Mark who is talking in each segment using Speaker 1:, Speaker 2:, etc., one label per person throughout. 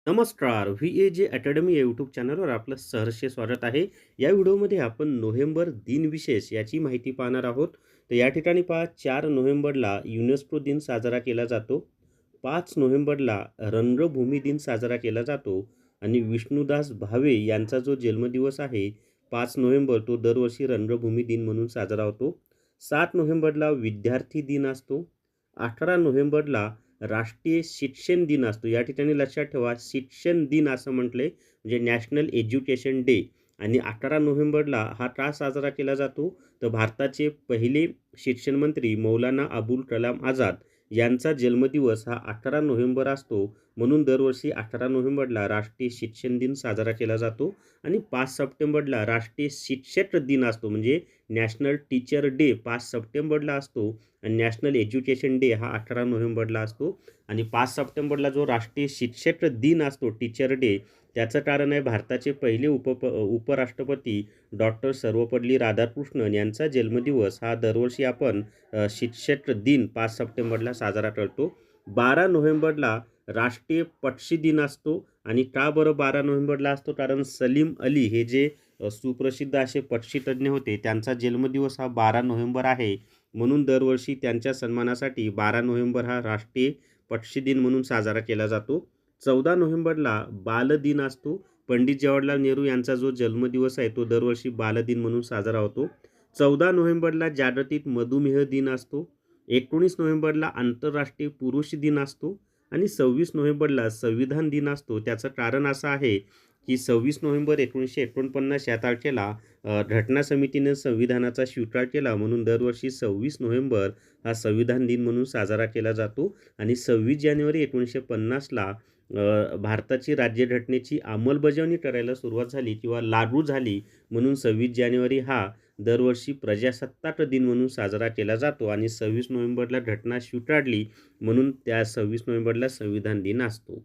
Speaker 1: नमस्कार. व्ही-ए-जे अकॅडमी या यूट्यूब चॅनलवर आपलं सहर्ष स्वागत आहे. या व्हिडिओमध्ये आपण नोव्हेंबर दिनविशेष याची माहिती पाहणार आहोत. तर या ठिकाणी पहा 4 नोव्हेंबरला युनेस्को दिन साजरा केला जातो. 5 नोव्हेंबरला रंगभूमी दिन साजरा केला जातो आणि विष्णुदास भावे यांचा जो जन्मदिवस आहे 5 नोव्हेंबर तो दरवर्षी रंगभूमी दिन म्हणून साजरा होतो. 7 नोव्हेंबरला विद्यार्थी दिन असतो. 18 नोव्हेंबरला राष्ट्रीय शिक्षण दिन असतो. या ठिकाणी लक्षात ठेवा शिक्षण दिन असं म्हटलंय म्हणजे नॅशनल एज्युकेशन डे. आणि 18 नोव्हेंबरला हा का साजरा केला जातो तर भारताचे पहिले शिक्षण मंत्री मौलाना अबुल कलाम आझाद यांचा जन्मदिवस हा 18 नोव्हेंबर असतो. म्हणून दरवर्षी 18 नोव्हेंबरला राष्ट्रीय शिक्षण दिन साजरा केला जातो. आणि 5 सप्टेंबरला राष्ट्रीय शिक्षक दिन असतो म्हणजे नॅशनल टीचर डे 5 सप्टेंबरला असतो. आणि नॅशनल एज्युकेशन डे हा 18 नोव्हेंबरला असतो. आणि 5 सप्टेंबरला जो राष्ट्रीय शिक्षक दिन असतो टीचर डे त्याचं कारण आहे भारताचे पहिले उपराष्ट्रपती डॉक्टर सर्वपल्ली राधाकृष्णन यांचा जन्मदिवस हा दरवर्षी आपण शिक्षक दिन 5 सप्टेंबरला साजरा करतो. 12 नोव्हेंबरला राष्ट्रीय पक्षी दिन असतो. आणि का बरं 12 नोव्हेंबरला असतो कारण सलीम अली हे जे सुप्रसिद्ध असे पक्षीतज्ञ होते त्यांचा जन्मदिवस हा 12 नोव्हेंबर आहे. म्हणून दरवर्षी त्यांच्या सन्मानासाठी 12 नोव्हेंबर हा राष्ट्रीय पक्षी दिन म्हणून साजरा केला जातो. 14 नोव्हेंबरला बालदिन असतो. पंडित जवाहरलाल नेहरू यांचा जो जन्मदिवस आहे तो दरवर्षी बालदिन म्हणून साजरा होतो. 14 नोव्हेंबरला जागतिक मधुमेह दिन असतो. 19 नोव्हेंबरला आंतरराष्ट्रीय पुरुष दिन असतो. आणि 26 नोव्हेंबरला संविधान दिन असतो. त्याचं कारण असं आहे की 26 नोव्हेंबर 1949 या तारखेला घटना समितीने संविधानाचा स्वीकार केला. म्हणून दरवर्षी 26 नोव्हेंबर हा संविधान दिन म्हणून साजरा केला जातो. आणि 26 जानेवारी 1950ला भारताची राज्यघटनेची अंमलबजावणी करायला सुरुवात झाली किंवा लागू झाली. म्हणून 26 जानेवारी हा दरवर्षी प्रजासत्ताक दिन म्हणून साजरा केला जातो. आणि 26 नोव्हेंबरला घटना स्वीकारली म्हणून त्या 26 नोव्हेंबरला संविधान दिन असतो.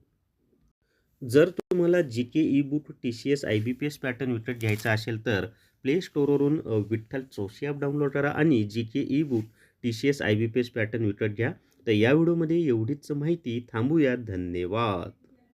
Speaker 1: जर तुम्हाला जी-के ई-बुक TCS IBPS पॅटर्न विकत घ्यायचा असेल तर प्ले स्टोअरवरून विठ्ठल चौशी ॲप डाउनलोड करा आणि जी-के ई-बुक TCS IBPS पॅटर्न विकत घ्या. तर या व्हिडिओमध्ये एवढीच माहिती थांबूया. धन्यवाद.